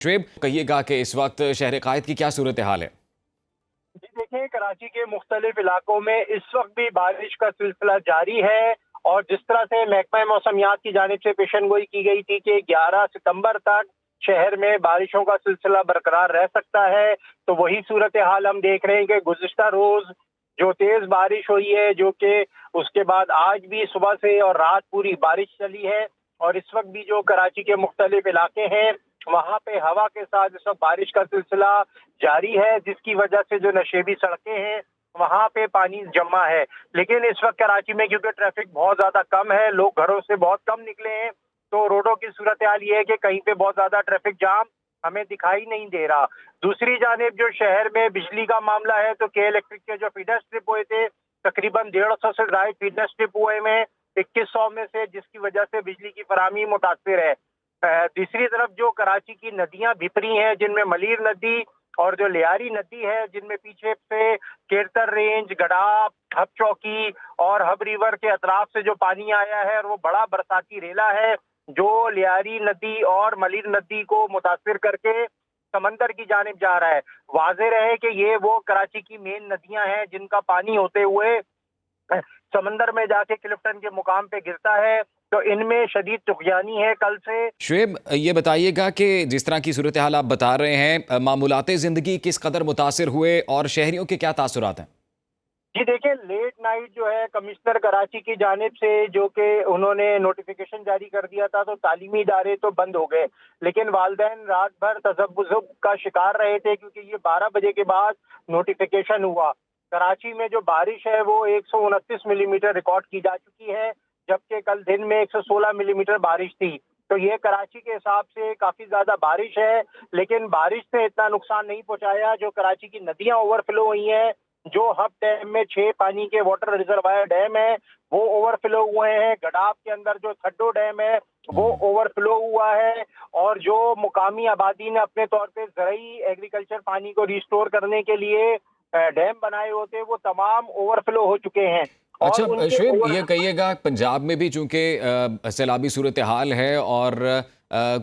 शुएब, कहिएगा कि इस वक्त शहर कायद की क्या सूरत हाल है? जी देखें, कराची के मुख्तलिफ इलाकों में इस वक्त भी बारिश का सिलसिला जारी है। और जिस तरह से महकमा मौसमियात की जानिब से पेशनगोई की गई थी कि 11 सितंबर तक शहर में बारिशों का सिलसिला बरकरार रह सकता है, तो वही सूरत हाल हम देख रहे हैं कि गुज़िश्ता रोज जो तेज बारिश हुई है, जो कि उसके बाद आज भी सुबह से और रात पूरी बारिश चली है। और इस वक्त भी जो कराची के मुख्तलिफ इलाके हैं, वहाँ पे हवा के साथ इस वक्त बारिश का सिलसिला जारी है, जिसकी वजह से जो नशेबी सड़कें हैं वहां पे पानी जमा है। लेकिन इस वक्त कराची में क्योंकि ट्रैफिक बहुत ज्यादा कम है, लोग घरों से बहुत कम निकले हैं, तो रोडों की सूरत हाल ये है कि कहीं पे बहुत ज्यादा ट्रैफिक जाम हमें दिखाई नहीं दे रहा। दूसरी जानिब जो शहर में बिजली का मामला है, तो के इलेक्ट्रिक के जो फीडर स्ट्रिप हुए थे, तकरीबन 150 से ज्यादा फीडर स्ट्रिप हुए में 2100 में से, जिसकी वजह से बिजली की फराहमी मुतासिर है। तीसरी तरफ जो कराची की नदियां भितरी हैं, जिनमें मलीर नदी और जो लियारी नदी है, जिनमें पीछे से केरतर रेंज, गडाब, हब चौकी और हब रिवर के अतराफ से जो पानी आया है, और वो बड़ा बरसाती रेला है जो लियारी नदी और मलीर नदी को मुतासिर करके समंदर की जानिब जा रहा है। वाज़ेह रहे कि ये वो कराची की मेन नदियां हैं जिनका पानी होते हुए समंदर में जाके क्लिफ्टन के मुकाम पे गिरता है। तो इनमें शदीद तुग़यानी है कल से। शुएब, ये बताइएगा कि जिस तरह की सूरत हाल आप बता रहे हैं, मामूलाते ज़िंदगी किस कदर मुतासिर हुए और शहरियों के क्या तासुरात हैं? जी देखिए, लेट नाइट जो है कमिश्नर कराची की जानिब से जो कि उन्होंने नोटिफिकेशन जारी कर दिया था, तो तालीमी इदारे तो बंद हो गए, लेकिन वालिदैन रात भर तज़ब्ज़ुब का शिकार रहे थे, क्योंकि ये 12 बजे के बाद नोटिफिकेशन हुआ। कराची में जो बारिश है वो 129 मिलीमीटर रिकॉर्ड की जा चुकी है, जबकि कल दिन में 116 मिलीमीटर बारिश थी। तो ये कराची के हिसाब से काफी ज्यादा बारिश है, लेकिन बारिश ने इतना नुकसान नहीं पहुंचाया। जो कराची की नदियां ओवरफ्लो हुई हैं, जो हब डैम में 6 पानी के वाटर रिजर्वायर डैम है, वो ओवरफ्लो हुए हैं। गडाब के अंदर जो थड्डो डैम है, वो ओवरफ्लो हुआ है। और जो मुकामी आबादी ने अपने तौर पे ज़रई एग्रीकल्चर पानी को रिस्टोर करने के लिए डैम बनाए होते, वो तमाम ओवरफ्लो हो चुके हैं। और अच्छा, उनके शुएब, ओवर ये कहिएगा, पंजाब में भी चूंकि सैलाबी सूरत हाल है और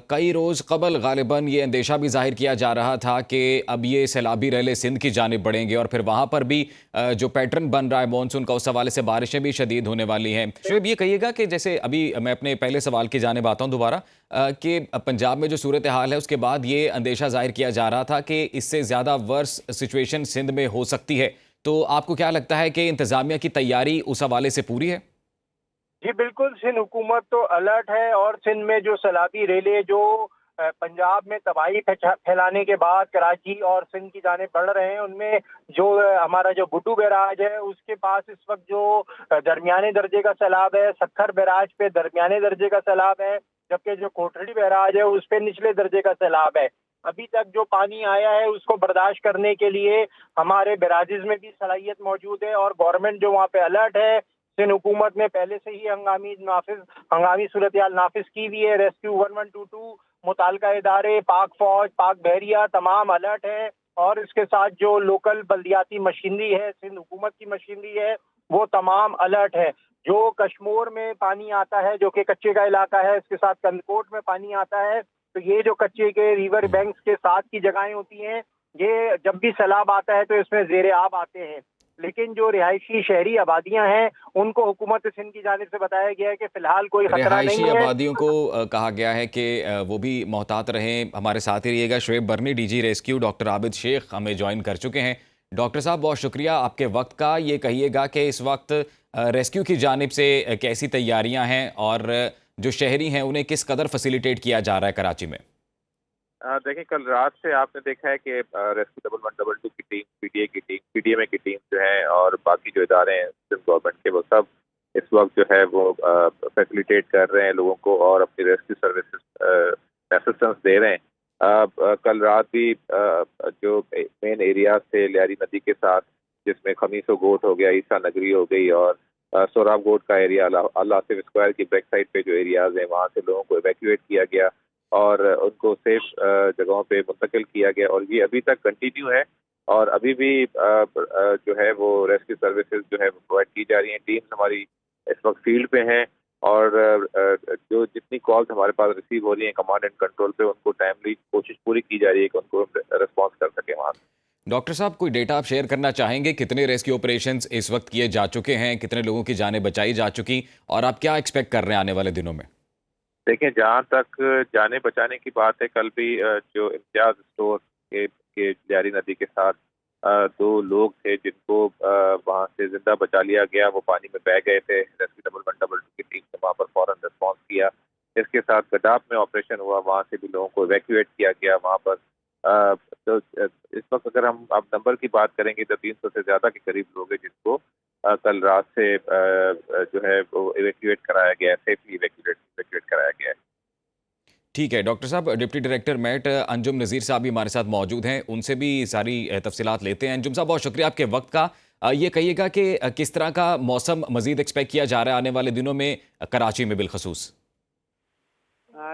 कई रोज़ कबल गालिबन ये अंदेशा भी जाहिर किया जा रहा था कि अब ये सैलाबी रैले सिंध की जानिब बढ़ेंगे और फिर वहाँ पर भी जो पैटर्न बन रहा है मानसून का, उस हवाले से बारिशें भी शदीद होने वाली हैं। शुएब, ये कहिएगा कि जैसे अभी मैं अपने पहले सवाल की जानिब आता हूँ दोबारा, कि पंजाब में जो सूरत हाल है उसके बाद ये अंदेशा जाहिर किया जा रहा था कि इससे ज़्यादा वर्स सिचुएशन सिंध में हो सकती है। तो आपको क्या लगता है कि इंतजामिया की तैयारी उस हवाले से पूरी है? जी बिल्कुल, सिंध हुकूमत तो अलर्ट है। और सिंध में जो सैलाबी रेले जो पंजाब में तबाही फैलाने के बाद कराची और सिंध की जानिब बढ़ रहे हैं, उनमें जो हमारा जो बुड्डू बैराज है, उसके पास इस वक्त जो दरमियाने दर्जे का सैलाब है, सत्तर बैराज पे दरमियाने दर्जे का सैलाब है, जबकि जो कोटड़ी बैराज है उस पे निचले दर्जे का सैलाब है। अभी तक जो पानी आया है उसको बर्दाश्त करने के लिए हमारे बैराजेस में भी सलाहियत मौजूद है, और गवर्नमेंट जो वहाँ पे अलर्ट है। सिंध हुकूमत ने पहले से ही हंगामी सूरत नाफिज की हुई है। रेस्क्यू 1122 मुतालका इदारे, पाक फौज, पाक बहरिया तमाम अलर्ट है। और इसके साथ जो लोकल बल्दियाती मशीनरी है, सिंध हुकूमत की मशीनरी है, वो तमाम अलर्ट है। जो कश्मोर में पानी आता है, जो कि कच्चे का इलाका है, इसके साथ कंदकोट में पानी आता है, तो ये जो कच्चे के रिवर बैंक्स के साथ की जगहें होती हैं, ये जब भी सैलाब आता है तो इसमें जेर आब आते हैं। लेकिन जो रिहायशी शहरी आबादियां हैं, उनको हुकूमत सिंध की जानिब से बताया गया है कि फिलहाल कोई खतरा रिहायशी नहीं है। आबादियों को कहा गया है कि वो भी मोहतात रहें। हमारे साथ ही रहिएगा। Shoaib Barni, DG rescue, doctor Abid Shaikh हमें ज्वाइन कर चुके हैं। डॉक्टर साहब, बहुत शुक्रिया आपके वक्त का। ये कहिएगा कि इस वक्त रेस्क्यू की जानिब से कैसी तैयारियां हैं और जो शहरी हैं उन्हें किस कदर फैसिलिटेट किया जा रहा है कराची में? देखिए, कल रात से आपने देखा है कि रेस्क्यू 1122 की टीम, पीडीए की टीम, पीडीएमए की टीम जो है और बाकी जो इदारे हैं सिंध गवर्नमेंट के, वो सब इस वक्त जो है वो फैसिलिटेट कर रहे हैं लोगों को और अपनी रेस्क्यू सर्विसेज असिस्टेंस दे रहे हैं। कल रात भी जो मेन एरिया थे लियारी नदी के साथ, जिसमें खमीसो गोट हो गया, ईसा नगरी हो गई और सोराब गोट का एरिया, अल आसिफ स्क्वायर की बैक साइड पे जो एरियाज हैं, वहाँ से लोगों को इवैक्यूएट किया गया और उनको सेफ जगहों पे मुंतकिल किया गया और ये अभी तक कंटिन्यू है। और अभी भी जो है वो रेस्क्यू सर्विसेज जो है प्रोवाइड की जा रही हैं। टीम्स हमारी इस वक्त फील्ड पे हैं और जो जितनी कॉल्स हमारे पास रिसीव हो रही हैं कमांड एंड कंट्रोल पे, उनको टाइमली कोशिश पूरी की जा रही है कि उनको रिस्पॉन्स कर सके वहाँ से। डॉक्टर साहब, कोई डेटा आप शेयर करना चाहेंगे? कितने रेस्क्यू ऑपरेशंस इस वक्त किए जा चुके हैं, कितने लोगों की जानें बचाई जा चुकी, और आप क्या एक्सपेक्ट कर रहे हैं आने वाले दिनों में? देखिए, जहाँ तक जाने बचाने की बात है, कल भी जो इम्तियाज स्टोर के जारी नदी के साथ 2 लोग थे जिनको वहाँ से जिंदा बचा लिया गया। वो पानी में बह गए थे। रेस्क्यू डबल 122 की टीम ने वहाँ पर फौरन रिस्पॉन्स किया। इसके साथ गडाफ में ऑपरेशन हुआ, वहाँ से भी लोगों को इवैक्यूएट किया गया वहाँ पर। तो इस वक्त अगर हम अब नंबर की बात करेंगे तो 300 से ज़्यादा के करीब लोग हैं जिनको कल रात से जो है वो इवैक्यूएट कराया गया है, सेफली इवैक्यूएट कराया गया है। ठीक है डॉक्टर साहब, डिप्टी डायरेक्टर मेट अंजुम नज़ीर साहब भी हमारे साथ मौजूद हैं, उनसे भी सारी तफसीलात लेते हैं। अंजुम साहब, बहुत शुक्रिया आपके वक्त का। ये कहिएगा कि किस तरह का मौसम मजीद एक्सपेक्ट किया जा रहा है आने वाले दिनों में कराची में बिलखसूस?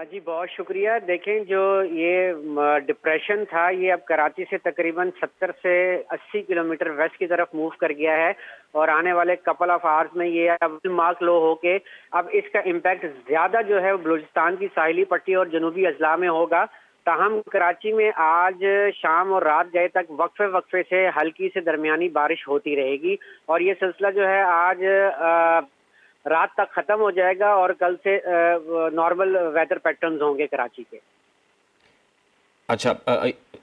जी बहुत शुक्रिया। देखें, जो ये डिप्रेशन था, ये अब कराची से तकरीबन 70 से 80 किलोमीटर वेस्ट की तरफ मूव कर गया है और आने वाले कपल ऑफ आवर्स में ये अब मार्क लो होके अब इसका इम्पैक्ट ज़्यादा जो है बलूचिस्तान की साहिली पट्टी और जनूबी अजला में होगा। ताहम कराची में आज शाम और रात गए तक वक्फे वक्फे से हल्की से दरमियानी बारिश होती रहेगी और ये सिलसिला जो है आज रात तक खत्म हो जाएगा और कल से नॉर्मल वेदर पैटर्न्स होंगे कराची के। अच्छा,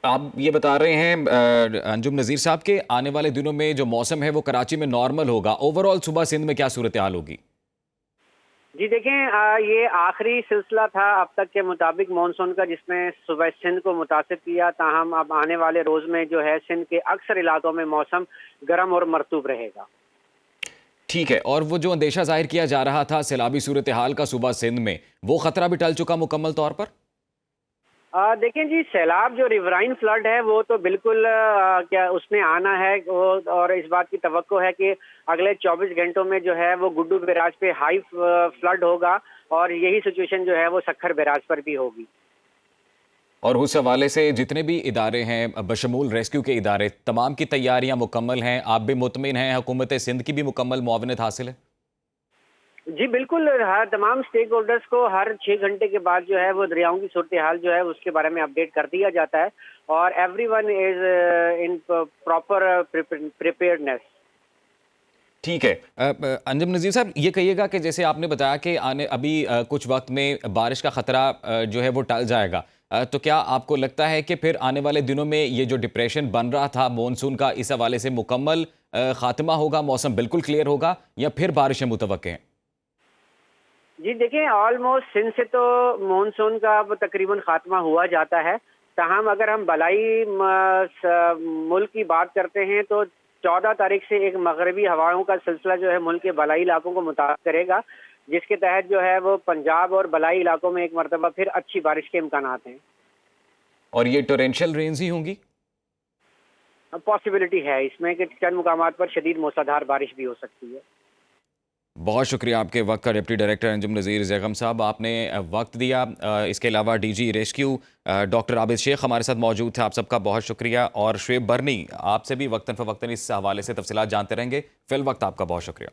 आप ये बता रहे हैं अंजुम नज़ीर साहब के आने वाले दिनों में जो मौसम है वो कराची में नॉर्मल होगा। ओवरऑल सुबह सिंध में क्या सूरत हाल होगी? जी देखें, ये आखिरी सिलसिला था अब तक के मुताबिक मानसून का जिसमें सुबह सिंध को मुतासिर किया। ताहम अब आने वाले रोज में जो है सिंध के अक्सर इलाकों में मौसम गर्म और मरतूब रहेगा। ठीक है, और वो जो अंदेशा जाहिर किया जा रहा था सैलाबी सूरत हाल का सुबह सिंध में, वो खतरा भी टल चुका मुकम्मल तौर पर? देखें जी, सैलाब जो रिवराइन फ्लड है वो तो बिल्कुल क्या उसने आना है और इस बात की तवक्को है कि अगले 24 घंटों में जो है वो गुड्डू बैराज पे हाई फ्लड होगा और यही सिचुएशन जो है वो सक्खर बैराज पर भी होगी। और उस हवाले से जितने भी इदारे हैं बशमूल रेस्क्यू के इदारे, तमाम की तैयारियां मुकम्मल हैं? आप भी मुतमिन हैं? हुकूमत सिंध की भी मुकम्मल मुआवनत हासिल है? जी बिल्कुल, हर तमाम स्टेक होल्डर्स को हर 6 घंटे के बाद जो है वो दरियाओं की सूरत हाल जो है उसके बारे में अपडेट कर दिया जाता है और everyone is in proper preparedness. ठीक है। अंजुम नज़ीर साहब, ये कहिएगा कि जैसे आपने बताया कि आने अभी कुछ वक्त में बारिश का ख़तरा जो है वो टल जाएगा, तो क्या आपको लगता है कि फिर आने वाले दिनों में ये जो डिप्रेशन बन रहा था मॉनसून का, इस हवाले से मुकम्मल खात्मा होगा, मौसम बिल्कुल क्लियर होगा, या फिर बारिशें मुतवक्के हैं? जी देखें, ऑलमोस्ट सिंध से तो मानसून का अब तकरीबन खात्मा हुआ जाता है। ताहम अगर हम बलाई मुल्क की बात करते हैं तो 14 तारीख से एक मगरबी हवाओं का सिलसिला जो है मुल्क के बलाई इलाकों को मुतासर करेगा, जिसके तहत जो है वो पंजाब और बलाई इलाकों में एक मरतबा फिर अच्छी बारिश के इम्कानात हैं। और ये टोरेंशियल रेन्स ही होंगी? पॉसिबिलिटी है इसमें कि चंद मुकामात पर शदीद मूसलाधार बारिश भी हो सकती है। बहुत शुक्रिया आपके वक्त का, डिप्टी डायरेक्टर अंजुम नज़ीर ज़ैगम साहब, आपने वक्त दिया। इसके अलावा DG rescue doctor Abid Sheikh हमारे साथ मौजूद थे, आप सबका बहुत शुक्रिया। और शुएब बर्नी, आपसे भी वक्तन फ़वक्तन इस हवाले से तफसीलात जानते रहेंगे। फिल वक्त आपका बहुत शुक्रिया।